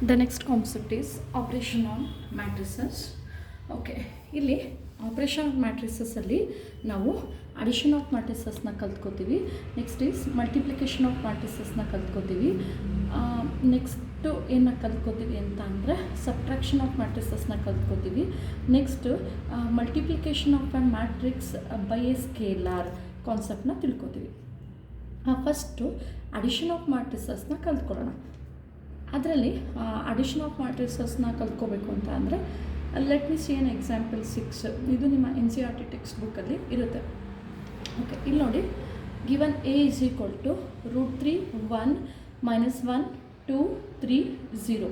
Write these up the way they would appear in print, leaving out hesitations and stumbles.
The next concept is operation on matrices. Okay, ಇಲ್ಲಿ operation of ಮ್ಯಾಟ್ರಿಸಸ್ಸಲ್ಲಿ ನಾವು addition of ಮ್ಯಾಟ್ರಿಸಸ್ನ ಕಲ್ತ್ಕೋತೀವಿ. ನೆಕ್ಸ್ಟ್ ಈಸ್ ಮಲ್ಟಿಪ್ಲಿಕೇಶನ್ ಆಫ್ ಮ್ಯಾಟ್ರಿಸಸ್ನ ಕಲ್ತ್ಕೋತೀವಿ. ನೆಕ್ಸ್ಟು ಏನು ಕಲ್ತ್ಕೋತೀವಿ ಅಂತ ಅಂದರೆ ಸಬ್ಟ್ರಾಕ್ಷನ್ ಆಫ್ ಮ್ಯಾಟ್ರಿಸಸ್ನ ಕಲ್ತ್ಕೋತೀವಿ. Next multiplication of a matrix by a scalar ಕಾನ್ಸೆಪ್ಟನ್ನ ತಿಳ್ಕೊತೀವಿ. ಫಸ್ಟು ಅಡಿಷನ್ ಆಫ್ ಮ್ಯಾಟ್ರಿಸಸ್ನ ಕಲ್ತ್ಕೊಳ್ಳೋಣ. ಅದರಲ್ಲಿ ಅಡಿಷನ್ ಆಫ್ ಮ್ಯಾಟ್ರಿಸಸ್ನ ಕಲ್ತ್ಕೋಬೇಕು ಅಂತ ಅಂದರೆ let me see an example 6. ಇದು ನಿಮ್ಮ NCERT ಟೆಕ್ಸ್ಟ್ ಬುಕ್ಕಲ್ಲಿ ಇರುತ್ತೆ. ಓಕೆ, ಇಲ್ಲಿ ನೋಡಿ, given A is equal to √3 1 minus 1 2 3 0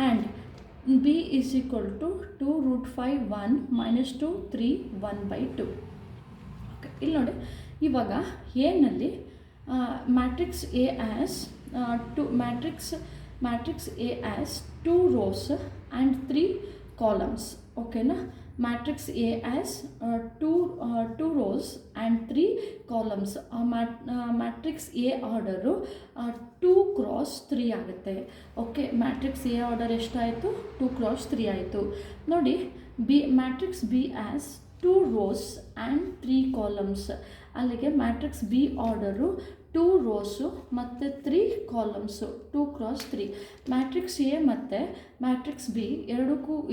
and B is equal to 2√5 1 minus 2 3 1/2. Okay, ಇಲ್ಲಿ ನೋಡಿ, ಇವಾಗ ಎನಲ್ಲಿ matrix A as matrix A as 2 rows and 3 columns. ಓಕೆನಾ, matrix A as 2 rows and 3 columns. Matrix A order 2 x 3 ಆಗುತ್ತೆ. Okay, matrix A order ಎಷ್ಟಾಯಿತು? 2 x 3 ಆಯಿತು. ನೋಡಿ, matrix B as 2 rows and 3 columns. ಅಲ್ಲಿಗೆ matrix B order 2 rose ಮತ್ತು 3 columns, 2 x 3. Matrix A ಮತ್ತು matrix B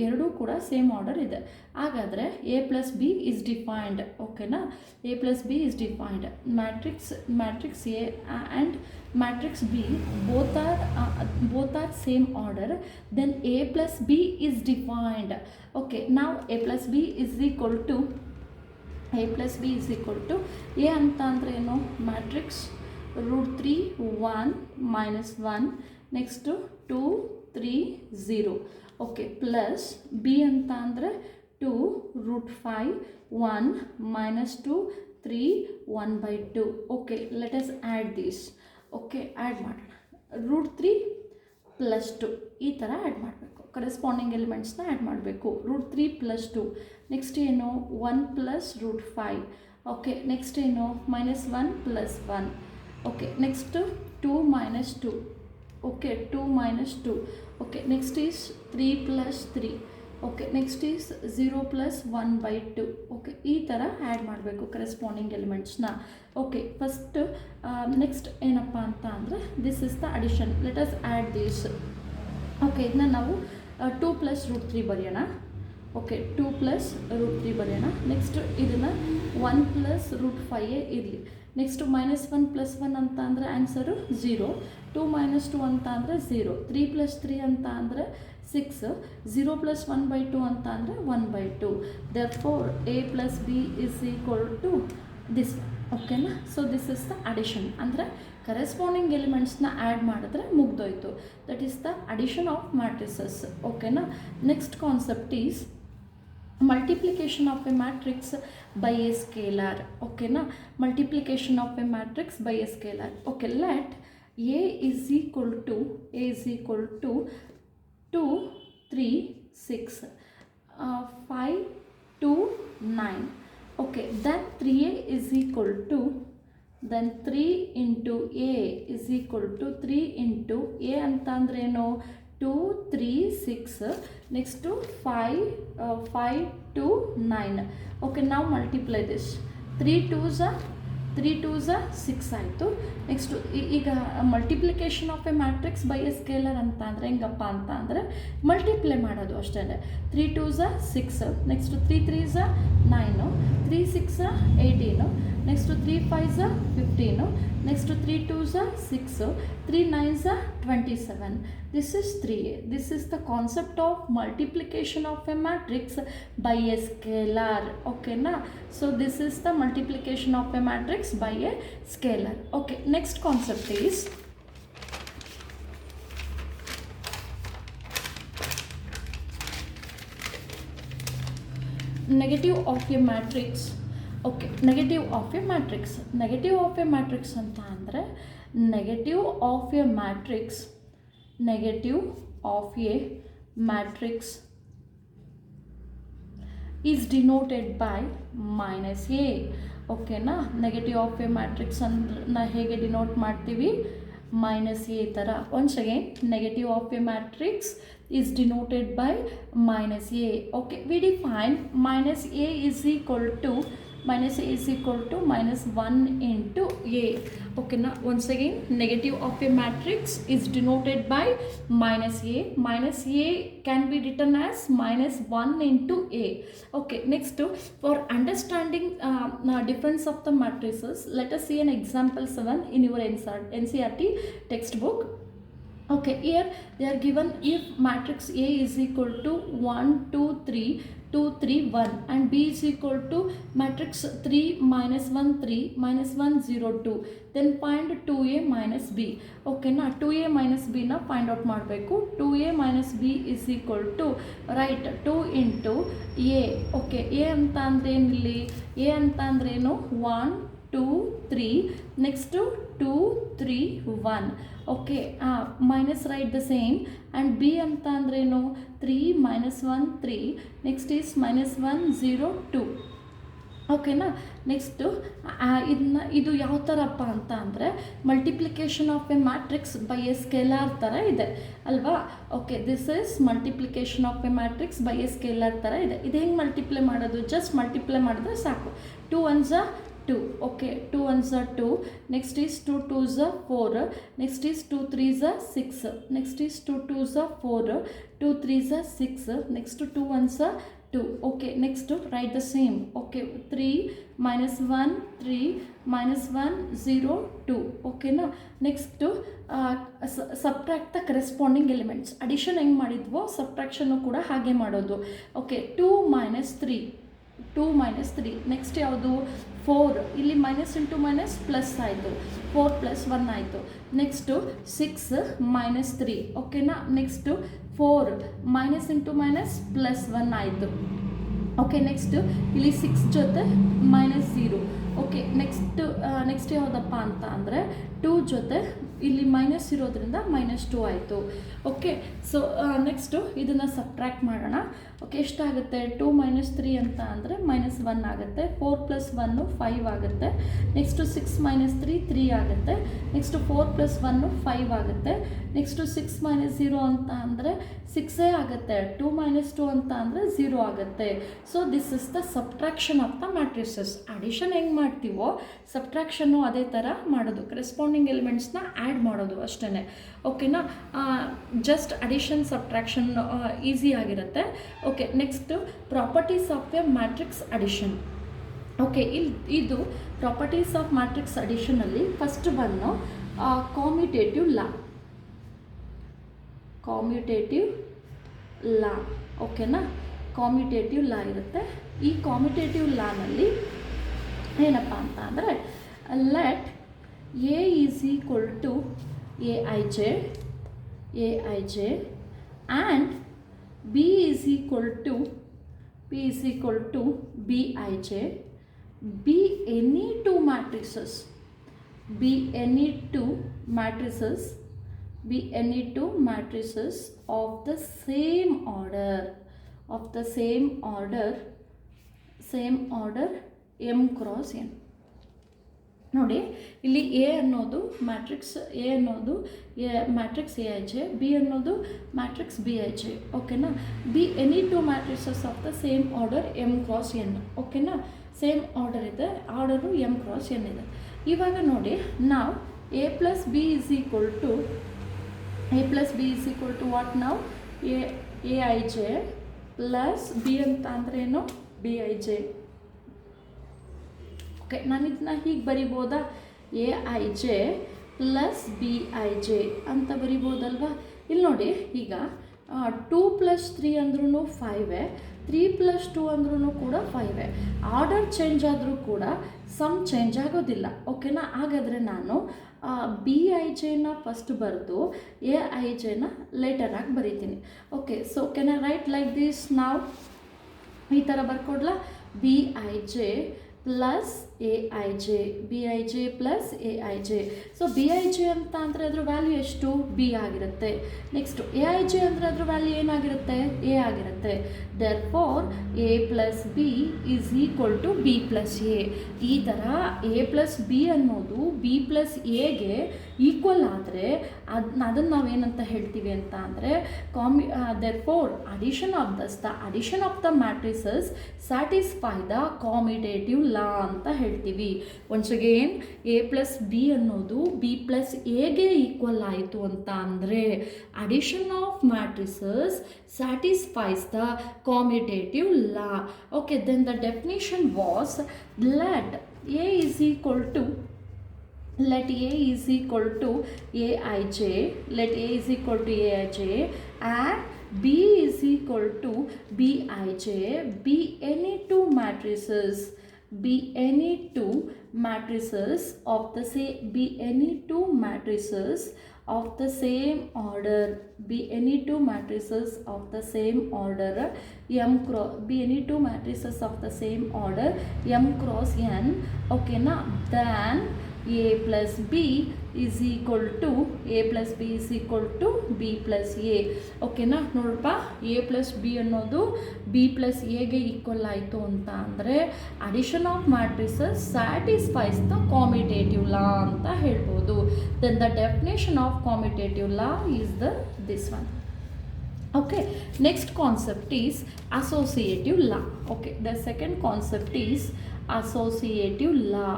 ಎರಡೂ ಕೂಡ same order ಇದೆ. ಹಾಗಾದರೆ A plus B is defined. ಓಕೆನಾ, A plus B is defined. Matrix A and matrix B both are same order, then A plus B is defined. Okay, now A plus B is equal to A ಅಂತ ಅಂದರೆ ಏನು? Matrix √3 1 minus 1 next 2 3 0. Okay, plus B ಅಂತ ಅಂದರೆ 2√5 1 minus 2 3 1/2. Okay, let us add this. Okay, add ಮಾಡೋಣ. √3 plus 2 ಈ ಥರ add ಮಾಡಬೇಕು. Corresponding ಎಲಿಮೆಂಟ್ಸ್ನ ಆ್ಯಡ್ ಮಾಡಬೇಕು. √3 ಪ್ಲಸ್ 2 ನೆಕ್ಸ್ಟ್ ಏನು? 1 ಪ್ಲಸ್ √5. ಓಕೆ, ನೆಕ್ಸ್ಟ್ ಏನು? -1 plus 1. Okay, next 2 minus 2. Okay, 2 minus 2. Okay, next is 3 plus 3. Okay, next is 0 plus 1/2. Okay, ಈ ಥರ ಆ್ಯಡ್ ಮಾಡಬೇಕು ಕರೆಸ್ಪಾಂಡಿಂಗ್ ಎಲಿಮೆಂಟ್ಸ್ನ. ಓಕೆ, ಫಸ್ಟ್ ನೆಕ್ಸ್ಟ್ ಏನಪ್ಪ ಅಂತ ಅಂದರೆ this is the addition. Let us add this. Okay, ಇದನ್ನ ನಾವು 2 plus √3 ಬರೆಯೋಣ. ಓಕೆ, 2 ಪ್ಲಸ್ √3 ಬರೆಯೋಣ. ನೆಕ್ಸ್ಟ್ ಇದನ್ನು 1 ಪ್ಲಸ್ √5 ಇರಲಿ. ನೆಕ್ಸ್ಟು -1 ಪ್ಲಸ್ 1 ಅಂತ ಅಂದರೆ ಆನ್ಸರು 0. 2 minus 2 ಅಂತ ಅಂದರೆ 0. 3 ಪ್ಲಸ್ 3 ಅಂತ ಅಂದರೆ 6. 0 ಪ್ಲಸ್ 1/2 ಅಂತ ಅಂದರೆ 1/2. Therefore A plus B is equal to this. ಓಕೆನಾ, so this is the addition. ಅಂದರೆ ಕರೆಸ್ಪಾಂಡಿಂಗ್ ಎಲಿಮೆಂಟ್ಸ್ನ ಆ್ಯಡ್ ಮಾಡಿದ್ರೆ ಮುಗ್ದೋಯ್ತು. That is the addition of matrices. ಓಕೆನಾ, next concept is multiplication of a matrix by a scalar. Okay na, multiplication of a matrix by a scalar. Okay, let A is equal to 2 3 6 5 2 9. Okay, then 3A is equal to, then 3 into A is equal to 3 into A ಅಂತ ಅಂದ್ರೆ ಏನು? 2 3 6 next to 5 2 9. Okay, now multiply this. 3 2s 6 ಆಯಿತು. Next ಈಗ multiplication of a matrix by A scalar ಅಂತ ಅಂದರೆ ಹೆಂಗಪ್ಪ ಅಂತ ಅಂದರೆ ಮಲ್ಟಿಪ್ಲೈ ಮಾಡೋದು ಅಷ್ಟೇ. 3 2s 6, next 3 3s 9, 3 6 18, next 3 5s 15, next 3 2s 6, 3 9s 27. This is 3A. This is the concept of multiplication of a matrix by a scalar. Okay na, so this is the multiplication of a matrix by a scalar. Okay, next concept is negative of a matrix. Okay, negative of a matrix. Negative of a matrix ಅಂತ ಅಂದರೆ negative of a matrix is denoted by -A. ಓಕೆನಾ, negative of a matrix ಅಂದ್ರೆ ಹೇಗೆ denote ಮಾಡ್ತೀವಿ? minus a ಥರ. once again negative of a matrix is denoted by minus a. okay, we define minus a is equal to minus 1 into a. okay, now once again negative of a matrix is denoted by minus a. minus a can be written as minus 1 into a. okay, next for understanding difference of the matrices, let us see an example 7 in your NCERT textbook. okay, here they are given if matrix A is equal to 1 2 3 2 3 1 and B is equal to matrix 3 minus 1 3 minus 1 0 2, then find 2a minus b. okay na 2a minus b na find out ಮಾಡಬೇಕು. 2a minus b is equal to right 2 into a. okay, a ಅಂತ ಅಂದ್ರೆ ಏನಿಲ್ಲಿ a ಅಂತ ಅಂದ್ರೆ ಏನು 1 2 3 next 2 3 1. okay, minus write the same and b ಅಂತ ಅಂದ್ರೇನು 3 minus 1 3 next is minus 1 0 2. ಓಕೆನಾ. Next ಇದು ಯಾವ ಥರಪ್ಪ ಅಂತ ಅಂದರೆ multiplication of a matrix by a scalar ಥರ ಇದೆ ಅಲ್ವಾ. Okay, this is multiplication of a matrix by a scalar ಥರ ಇದೆ. ಇದು ಹೆಂಗೆ ಮಲ್ಟಿಪ್ಲೈ ಮಾಡೋದು? ಜಸ್ಟ್ ಮಲ್ಟಿಪ್ಲೈ ಮಾಡಿದ್ರೆ ಸಾಕು. 2 1s are 2. okay, 2 1s are 2. next is 2 2s are 4. next is 2 3s are 6. next is 2 2s are 4. 2 3s are 6. next 2 1s are 2. okay, next write the same. okay, 3 minus 1 3 minus 1 0 2. okay na. next subtract the corresponding elements. addition ಹೆಂಗೆ ಮಾಡಿದ್ವೋ ಸಬ್ಟ್ರಾಕ್ಷನ್ನು ಕೂಡ ಹಾಗೆ ಮಾಡೋದು. okay, 2 minus 3 2 minus 3. Next ಯಾವುದು? 4. ಇಲ್ಲಿ minus into minus plus ಆಯಿತು, 4 plus 1 ಆಯಿತು. Next 6 minus 3. ಓಕೆನಾ. Next 4 minus into minus plus 1 ಆಯಿತು. ಓಕೆ, ನೆಕ್ಸ್ಟು ಇಲ್ಲಿ 6 ಜೊತೆ ಮೈನಸ್ 0. ಓಕೆ, ನೆಕ್ಸ್ಟ್ ಯಾವುದಪ್ಪ ಅಂತ ಅಂದರೆ 2 ಜೊತೆ ಇಲ್ಲಿ ಮೈನಸ್ ಇರೋದ್ರಿಂದ -2 ಆಯಿತು. ಓಕೆ, ಸೊ ನೆಕ್ಸ್ಟು ಇದನ್ನು ಸಬ್ಟ್ರ್ಯಾಕ್ಟ್ ಮಾಡೋಣ. ಓಕೆ, ಎಷ್ಟಾಗುತ್ತೆ? 2 minus 3 ಅಂತ ಅಂದರೆ -1 ಆಗುತ್ತೆ. 4 + 1 5 ಆಗುತ್ತೆ. ನೆಕ್ಸ್ಟು 6 minus 3 3 ಆಗುತ್ತೆ. ನೆಕ್ಸ್ಟು 4 + 1 5 ಆಗುತ್ತೆ. ನೆಕ್ಸ್ಟು 6 - 0 ಅಂತ ಅಂದರೆ 6 ಆಗುತ್ತೆ. 2 - 2 ಅಂತ ಅಂದರೆ 0 ಆಗುತ್ತೆ. So this is the subtraction of the matrices. Addition ಹೆಂಗೆ ಮಾಡ್ತೀವೋ ಸಬ್ಟ್ರಾಕ್ಷನ್ನು ಅದೇ ಥರ ಮಾಡೋದು, ಕರೆಸ್ಪಾಂಡಿಂಗ್ ಎಲಿಮೆಂಟ್ಸ್ನ ಆ್ಯಡ್ ಮಾಡೋದು ಅಷ್ಟೇ. ಓಕೆನಾ. ಜಸ್ಟ್ ಅಡಿಷನ್ ಸಬ್ಟ್ರಾಕ್ಷನ್ ಈಸಿ ಆಗಿರುತ್ತೆ. Okay, next properties of a matrix addition. Okay, ಇದು ಪ್ರಾಪರ್ಟೀಸ್ ಆಫ್ ಮ್ಯಾಟ್ರಿಕ್ಸ್ ಅಡಿಷನಲ್ಲಿ ಫಸ್ಟ್ ಬಂದು ಕಾಮ್ಯುಟೇಟಿವ್ ಲಾ. ಓಕೆನಾ. ಕಾಮ್ಯುಟೇಟಿವ್ ಲಾ ಇರುತ್ತೆ. ಈ ಕಾಮ್ಯುಟೇಟಿವ್ ಲಾನಲ್ಲಿ ಏನಪ್ಪ ಅಂತ ಅಂದರೆ let A is equal to A I J and B is equal to B I J, be any two matrices of the same order m cross n. ನೋಡಿ, ಇಲ್ಲಿ A ಅನ್ನೋದು matrix A I J, B ಅನ್ನೋದು matrix B I j. ಓಕೆನಾ. Be any two matrices of the same order m cross n. ಓಕೆನಾ. Same order ಇದೆ, order m cross n ಇದೆ. ಇವಾಗ ನೋಡಿ, ನಾವು A plus B is equal to what ನಾವು A I j plus B ಅಂತ ಅಂದರೆ ಏನು? B I j. ಓಕೆ, ನಾನು ಇದನ್ನ ಹೀಗೆ ಬರಿಬೋದಾ? A I j plus B I j ಅಂತ ಬರಿಬೋದಲ್ವಾ? ಇಲ್ಲಿ ನೋಡಿ, ಈಗ 2 + 3 ಅಂದ್ರೂ 5, 3 + 2 ಅಂದ್ರೂ ಕೂಡ 5. ಆರ್ಡರ್ ಚೇಂಜ್ ಆದರೂ ಕೂಡ ಸಮ್ ಚೇಂಜ್ ಆಗೋದಿಲ್ಲ. ಓಕೆನಾ. ಹಾಗಾದರೆ ನಾನು ಬಿ ಐ ಜೆನ ಫಸ್ಟ್ ಬರೆದು ಎ ಐ ಜೆನ ಲೇಟರಾಗಿ ಬರೀತೀನಿ. Okay, so can I write like this? ನಾವು ಈ ಥರ ಬರ್ಕೊಡ್ಲಾ? B I j plus A I J, B I j plus A I j. So B I j ಅಂತ ಅಂದರೆ ಅದ್ರ ವ್ಯಾಲ್ಯೂ ಎಷ್ಟು? ಬಿ ಆಗಿರುತ್ತೆ. ನೆಕ್ಸ್ಟು ಎ ಐ ಜೆ ಅಂದರೆ ಅದ್ರ ವ್ಯಾಲ್ಯೂ ಏನಾಗಿರುತ್ತೆ? ಎ ಆಗಿರುತ್ತೆ. Therefore A plus B is equal to B plus A. ಈ ಥರ ಎ ಪ್ಲಸ್ ಬಿ ಅನ್ನೋದು ಬಿ ಪ್ಲಸ್ ಎಗೆ ಈಕ್ವಲ್ ಆದರೆ ಅದನ್ನು ನಾವೇನಂತ ಹೇಳ್ತೀವಿ ಅಂತ ಅಂದರೆ therefore addition of the matrices satisfy the commutative law ಅಂತ ಹೇಳ್ತೀವಿ. Once again A plus B ಅನ್ನೋದು ಬಿ ಪ್ಲಸ್ ಎಗೆ ಈಕ್ವಲ್ ಆಯಿತು ಅಂತ ಅಂದರೆ addition of matrices satisfies the commutative law. Okay, then the definition was let A is equal to Aij, let A is equal to Aij and B is equal to Bij, be any two matrices of the same order, be any two matrices of the same order m cross n. Okay na, then a plus b is equal to b plus a. Okay ನಾ ನೋಡಪ್ಪ, A plus B ಅನ್ನೋದು B plus ಎಗೆ equal ಆಯಿತು ಅಂತ ಅಂದರೆ addition of matrices satisfies the commutative law ಅಂತ ಹೇಳ್ಬೋದು. Then the definition of commutative law is this one. Okay, next concept is associative law. Okay, the second concept is associative law.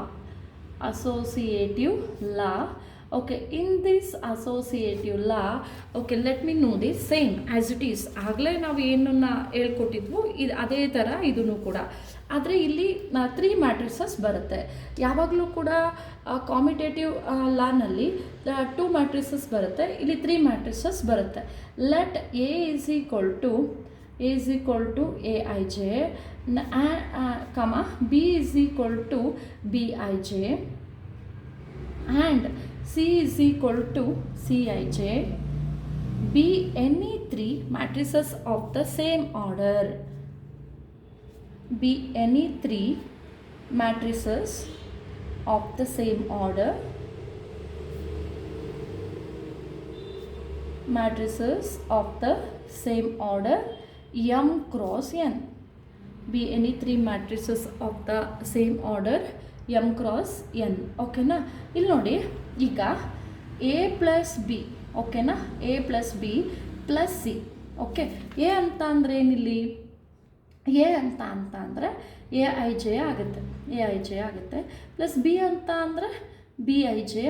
Okay, in this associative law, okay, let me know this same as it is. ಆಗಲೇ ನಾವು ಏನನ್ನ ಹೇಳ್ಕೊಟ್ಟಿದ್ವು ಇದು ಅದೇ ಥರ ಇದೂ ಕೂಡ. ಆದರೆ ಇಲ್ಲಿ 3 ಮ್ಯಾಟ್ರಿಸಸ್ ಬರುತ್ತೆ. ಯಾವಾಗಲೂ ಕೂಡ ಕಾಮಿಟೇಟಿವ್ ಲಾನಲ್ಲಿ 2 ಮ್ಯಾಟ್ರಿಸಸ್ ಬರುತ್ತೆ, ಇಲ್ಲಿ 3 ಮ್ಯಾಟ್ರಿಸಸ್ ಬರುತ್ತೆ. Let A is equal to A I J, B is equal to B I J and C is equal to Cij, be any 3 matrices of the same order. Be any 3 matrices of the same order. Matrices of the same order m cross n. Be any 3 matrices of the same order m cross n. ಓಕೆನಾ? ಇಲ್ಲಿ ನೋಡಿ, ಈಗ A plus B, ಓಕೆನಾ, A plus B plus C. Okay, A ಅಂತ ಅಂದರೆ ಏನಿಲ್ಲಿ? A ಅಂತ ಅಂದರೆ A I J ಆಗುತ್ತೆ, ಪ್ಲಸ್ ಬಿ ಅಂತ ಅಂದರೆ ಬಿ ಐ ಜೆ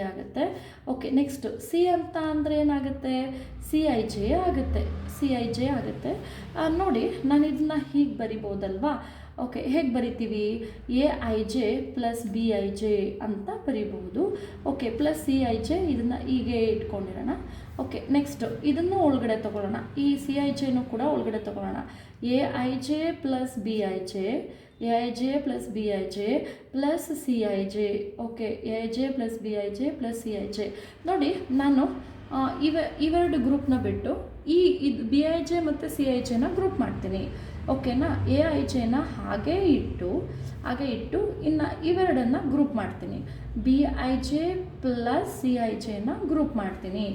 ಆಗುತ್ತೆ. ಓಕೆ, ನೆಕ್ಸ್ಟ್ ಸಿ ಅಂತ ಅಂದರೆ ಏನಾಗುತ್ತೆ? ಸಿ ಐ ಜೆ ಆಗುತ್ತೆ. ನೋಡಿ, ನಾನು ಇದನ್ನ ಹೀಗೆ ಬರಿಬೋದಲ್ವಾ? ಓಕೆ, ಹೇಗೆ ಬರಿತೀವಿ? A I j plus B I j ಅಂತ ಬರಿಬಹುದು. Okay, plus C I j ಇದನ್ನು ಹೀಗೆ ಇಟ್ಕೊಂಡಿರೋಣ. ಓಕೆ, ನೆಕ್ಸ್ಟು ಇದನ್ನು ಒಳಗಡೆ ತೊಗೊಳ್ಳೋಣ, ಈ ಸಿ ಐ ಜೆನೂ ಕೂಡ ಒಳಗಡೆ ತೊಗೊಳ್ಳೋಣ. A I j plus B I J, A I j plus B I j plus C I j. Okay, A I j plus B I j plus C I J. ನೋಡಿ, ನಾನು ಇವೆರಡು ಗ್ರೂಪ್ನ ಬಿಟ್ಟು ಇದು B I J ಮತ್ತು C i ಜೆನ group ಮಾಡ್ತೀನಿ. ಓಕೆನಾ? ಎ ಐ ಜೆನ ಹಾಗೆ ಇಟ್ಟು ಇನ್ನು ಇವೆರಡನ್ನು ಗ್ರೂಪ್ ಮಾಡ್ತೀನಿ. B I j plus C i ಜೆನ ಗ್ರೂಪ್ ಮಾಡ್ತೀನಿ.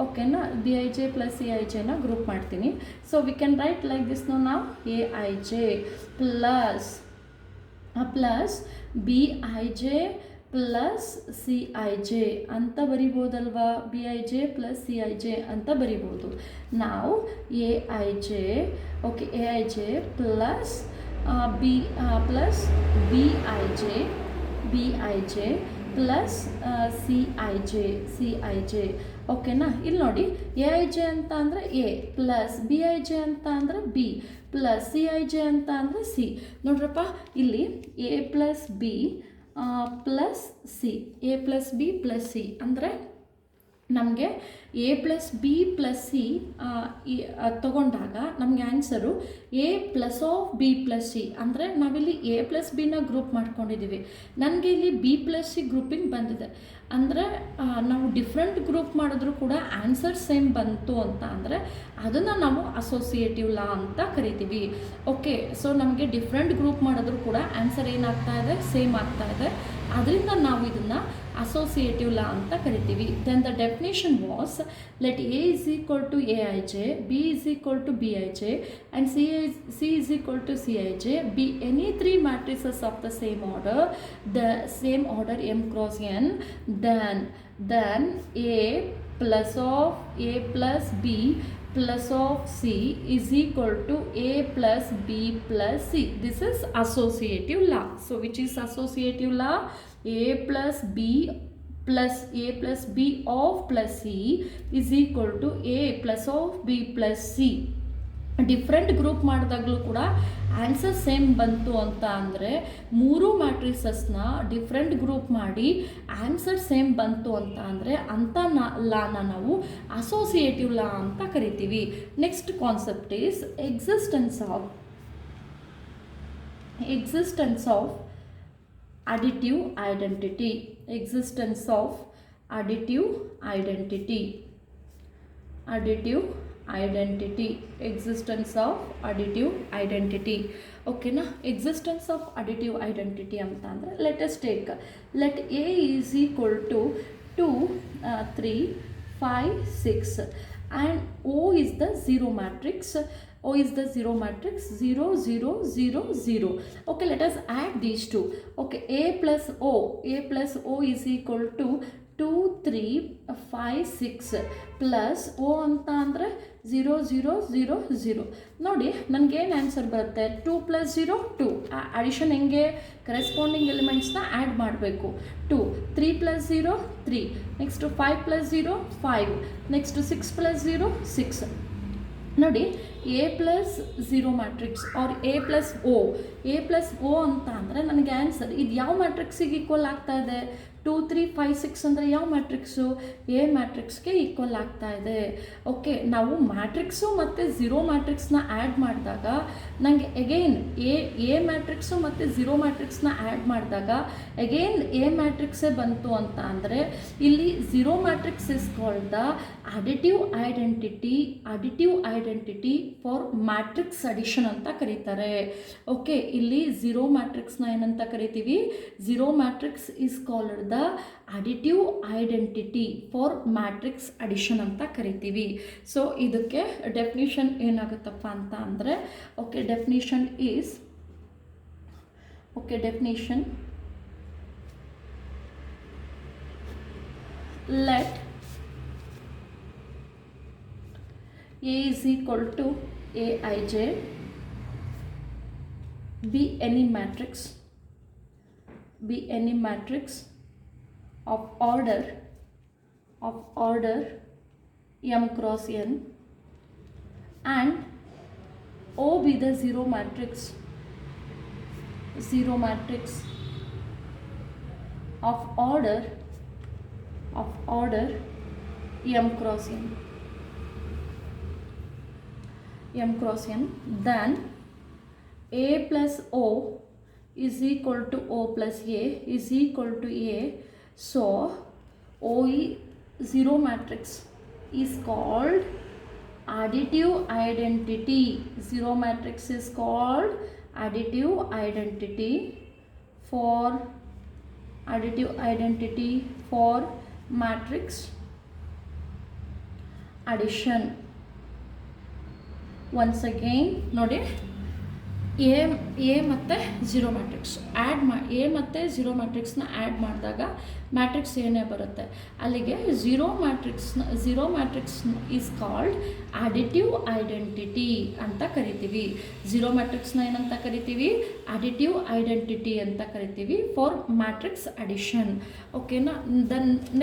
ಓಕೆನಾ? B I j plus C i ಜೆನ ಗ್ರೂಪ್ ಮಾಡ್ತೀನಿ. So we can write like this ನಾವು A I j plus B I j plus C I j ಅಂತ ಬರಿಬೋದಲ್ವಾ? B I j plus C I j ಅಂತ ಬರಿಬೋದು. ನಾವು A I j, okay, A I j plus B I j plus C I j. ಓಕೆನಾ? ಇಲ್ಲಿ ನೋಡಿ, A I j ಅಂತ ಅಂದರೆ A plus B I j ಅಂತ ಅಂದರೆ B plus C I j ಅಂತ ಅಂದರೆ ಸಿ. ನೋಡ್ರಪ್ಪ, ಇಲ್ಲಿ A plus B plus C, A plus B plus C ಅಂದರೆ ನಮಗೆ A plus B plus C ತಗೊಂಡಾಗ ನಮಗೆ answer A plus of B plus C, ಅಂದರೆ ನಾವಿಲ್ಲಿ ಎ ಪ್ಲಸ್ ಬಿನ ಗ್ರೂಪ್ ಮಾಡ್ಕೊಂಡಿದ್ದೀವಿ, ನನಗೆ ಇಲ್ಲಿ ಬಿ ಪ್ಲಸ್ ಸಿ ಗ್ರೂಪಿಂಗ್ ಬಂದಿದೆ. ಅಂದರೆ ನಾವು ಡಿಫ್ರೆಂಟ್ ಗ್ರೂಪ್ ಮಾಡಿದ್ರೂ ಕೂಡ ಆನ್ಸರ್ ಸೇಮ್ ಬಂತು ಅಂತ ಅಂದರೆ ಅದನ್ನು ನಾವು ಅಸೋಸಿಯೇಟಿವ್ ಲಾ ಅಂತ ಕರಿತೀವಿ. ಓಕೆ, ಸೊ ನಮಗೆ ಡಿಫ್ರೆಂಟ್ ಗ್ರೂಪ್ ಮಾಡಿದ್ರೂ ಕೂಡ ಆನ್ಸರ್ ಏನಾಗ್ತಾ ಇದೆ, ಸೇಮ್ ಆಗ್ತಾ ಇದೆ, ಅದರಿಂದ ನಾವು ಇದನ್ನು ಅಸೋಸಿಯೇಟಿವ್ ಲಾ ಅಂತ ಕರಿತೀವಿ. Then the definition was let A is equal to A I J, B is equal to B I J and C is equal to C I J, be any three matrices of the same order m cross n, then a plus of a plus b plus of c is equal to a plus b plus c. This is associative law. So which is associative law? A plus b of plus c is equal to a plus of b plus c. Different group ಮಾಡಿದಾಗಲೂ ಕೂಡ answer same ಬಂತು ಅಂತ ಅಂದರೆ, ಮೂರು ಮ್ಯಾಟ್ರಿಸಸ್ನ different group ಮಾಡಿ answer same ಬಂತು ಅಂತ ಅಂದರೆ ಅಂಥ ಲಾನ ನಾವು ಅಸೋಸಿಯೇಟಿವ್ ಲಾ ಅಂತ ಕರಿತೀವಿ. Next concept is existence of additive identity. Existence of additive identity. Existence of additive identity. ಓಕೆನಾ, ಎಕ್ಸಿಸ್ಟೆನ್ಸ್ ಆಫ್ ಅಡಿಟಿವ್ ಐಡೆಂಟಿಟಿ ಅಂತ ಅಂದರೆ let A is equal to 2 3 5 6 and O is the zero matrix. 0 0 0 0. Okay, let us add these two. Okay, A plus O is equal to 2 3 5 6 plus O ಅಂತ ಅಂದರೆ 0 0 0 0. ನೋಡಿ ನನಗೇನು answer ಬರುತ್ತೆ, 2 plus 0 2. Addition ಹೆಂಗೆ, corresponding ಎಲಿಮೆಂಟ್ಸ್ನ add ಮಾಡಬೇಕು. 2 3 plus 0 3, next 5 plus 0 5, next 6 plus 0 6. ನೋಡಿ A plus zero matrix or A plus O ಅಂತ ಅಂದರೆ ನನಗೆ ಆನ್ಸರ್ ಇದು ಯಾವ ಮ್ಯಾಟ್ರಿಕ್ಸಿಗೆ ಈಕ್ವಲ್ ಆಗ್ತಾ ಇದೆ, 2 3 5 6 ಅಂದರೆ ಯಾವ ಮ್ಯಾಟ್ರಿಕ್ಸು, ಎ ಮ್ಯಾಟ್ರಿಕ್ಸ್ಗೆ ಈಕ್ವಲ್ ಆಗ್ತಾ ಇದೆ. ಓಕೆ, ನಾವು ಮ್ಯಾಟ್ರಿಕ್ಸು ಮತ್ತು ಝೀರೋ ಮ್ಯಾಟ್ರಿಕ್ಸ್ನ ಆ್ಯಡ್ ಮಾಡಿದಾಗ ನನಗೆ ಎಗೈನ್ ಎ ಮ್ಯಾಟ್ರಿಕ್ಸು ಮತ್ತು ಝೀರೋ ಮ್ಯಾಟ್ರಿಕ್ಸ್ನ ಆ್ಯಡ್ ಮಾಡಿದಾಗ ಎಗೈನ್ ಎ ಮ್ಯಾಟ್ರಿಕ್ಸೇ ಬಂತು ಅಂತ ಅಂದರೆ ಇಲ್ಲಿ zero matrix is called the additive identity for matrix addition ಅಂತ ಕರೀತಾರೆ. ಓಕೆ, ಇಲ್ಲಿ ಝೀರೋ ಮ್ಯಾಟ್ರಿಕ್ಸ್ನ ಏನಂತ ಕರಿತೀವಿ, zero matrix is called the additive identity for matrix addition ಅಂತ ಕರಿತೀವಿ. ಸೊ ಇದಕ್ಕೆ ಡೆಫಿನಿಷನ್ ಏನಾಗುತ್ತಪ್ಪ ಅಂತ ಅಂದರೆ, definition let A is equal to Aij, be any matrix of order m cross n, and O be the zero matrix of order m cross n, then A plus O is equal to O plus A is equal to A. So OE zero matrix is called additive identity. Zero matrix is called additive identity for matrix addition. Once again ನೋಡಿ, A ಮತ್ತು zero matrix A ಮತ್ತು zero ಮ್ಯಾಟ್ರಿಕ್ಸ್ನ add ಮಾಡಿದಾಗ matrix ಏನೇ ಬರುತ್ತೆ, ಅಲ್ಲಿಗೆ zero matrix is called additive identity ಅಂತ ಕರಿತೀವಿ. ಝೀರೋ ಮ್ಯಾಟ್ರಿಕ್ಸ್ನ ಏನಂತ ಕರಿತೀವಿ, ಅಡಿಟಿವ್ ಐಡೆಂಟಿಟಿ ಅಂತ ಕರಿತೀವಿ ಫಾರ್ ಮ್ಯಾಟ್ರಿಕ್ಸ್ ಅಡಿಷನ್. ಓಕೆನಾ, the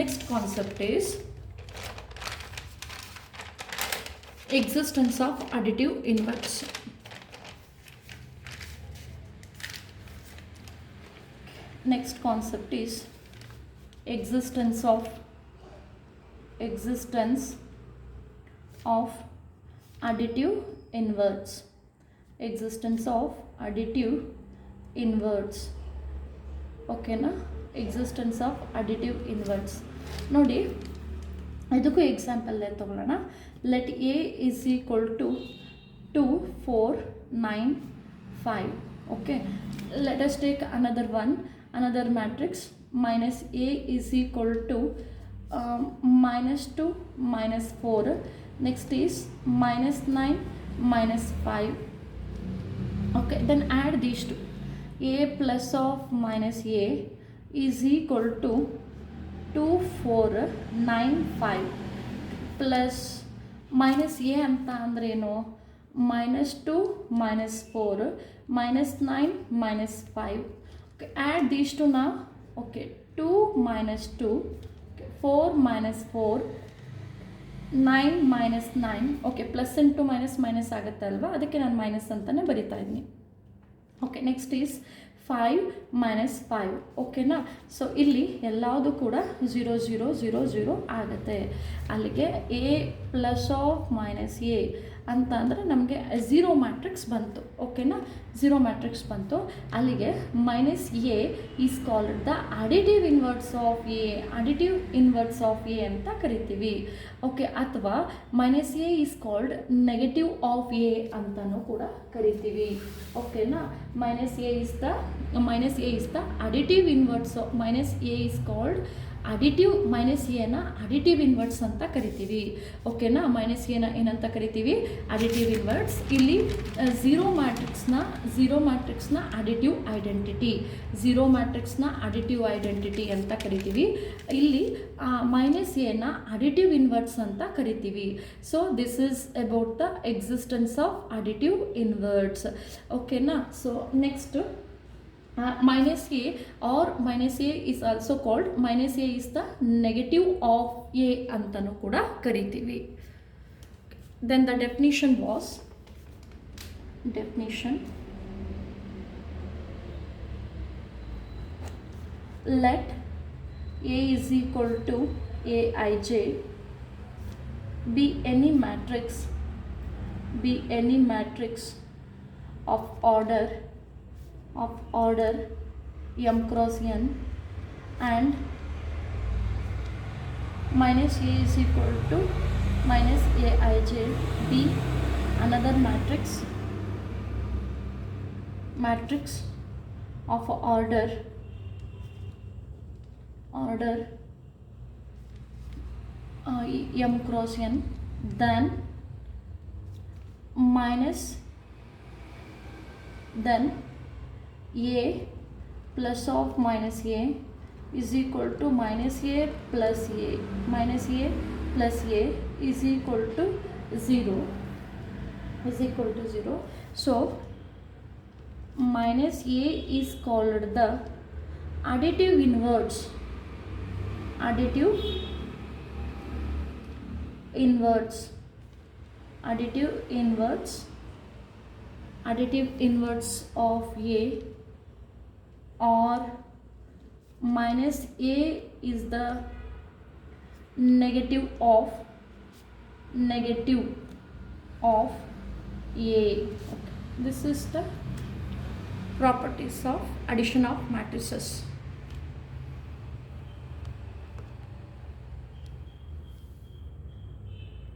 next concept is existence of additive inverse. Next concept is existence of existence of additive inverts. Existence of additive inverts. ಓಕೆನಾ, existence of additive inverts. ನೋಡಿ, ಇದಕ್ಕೂ example ತಗೊಳ್ಳೋಣ. Let A is equal to 2 4 9 5. Okay, let us take another matrix. minus a is equal to minus 2 minus 4. Next is minus 9 minus 5. Okay, then add these two. A plus of minus a is equal to 2 4 9 5 plus minus a ಅಂತ ಅಂದ್ರೇನು, minus 2 minus 4 minus 9 minus 5. Okay, add these two now. Okay, 2 minus 2, okay, 4 minus 4, 9 minus 9. Okay, plus into minus ಆಗುತ್ತೆ ಅಲ್ವಾ, ಅದಕ್ಕೆ ನಾನು minus ಅಂತಲೇ ಬರಿತಾ ಇದ್ದೀನಿ. Okay, next is 5 minus 5. ಓಕೆನಾ. ಸೊ ಇಲ್ಲಿ ಎಲ್ಲವುದು ಕೂಡ 0 0 0 0 ಆಗುತ್ತೆ. ಅಲ್ಲಿಗೆ A plus of minus A ಅಂತ ಅಂದರೆ ನಮಗೆ 0 ಮ್ಯಾಟ್ರಿಕ್ಸ್ ಬಂತು. ಓಕೆನಾ, 0 ಮ್ಯಾಟ್ರಿಕ್ಸ್ ಬಂತು. ಅಲ್ಲಿಗೆ minus A is called the additive inwards of A, additive inwards of A ಅಂತ ಕರಿತೀವಿ. ಓಕೆ, ಅಥವಾ minus A is called negative of A ಅಂತಲೂ ಕೂಡ ಕರಿತೀವಿ. ಓಕೆನಾ, minus A is the additive inwards. Minus A is called additive, minus ಎನ additive inverse ಅಂತ ಕರಿತೀವಿ. ಓಕೆನಾ, ಮೈನಸ್ ಎನ ಏನಂತ ಕರಿತೀವಿ, ಅಡಿಟಿವ್ ಇನ್ವರ್ಟ್ಸ್. ಇಲ್ಲಿ 0 ಮ್ಯಾಟ್ರಿಕ್ಸ್ನ ಅಡಿಟಿವ್ ಐಡೆಂಟಿಟಿ, 0 ಮ್ಯಾಟ್ರಿಕ್ಸ್ನ ಅಡಿಟಿವ್ ಐಡೆಂಟಿಟಿ ಅಂತ ಕರಿತೀವಿ. ಇಲ್ಲಿ ಮೈನಸ್ ಎನ ಅಡಿಟಿವ್ ಇನ್ವರ್ಟ್ಸ್ ಅಂತ ಕರಿತೀವಿ. So this is about the existence of additive inverse. ಓಕೆನಾ. So next minus a, or minus a is also called, minus a is the negative of a ಅಂತನೂ ಕೂಡ ಕರಿತೀವಿ. Then the definition was, let a is equal to aij be any matrix of order m cross n, and minus a is equal to minus aij be another matrix of order m cross n, then a plus of minus a is equal to minus a plus a. Minus a plus a is equal to 0. So minus a is called the additive inverts. Additive inverts of a, or minus a is the negative of a. Okay. This is the properties of addition of matrices.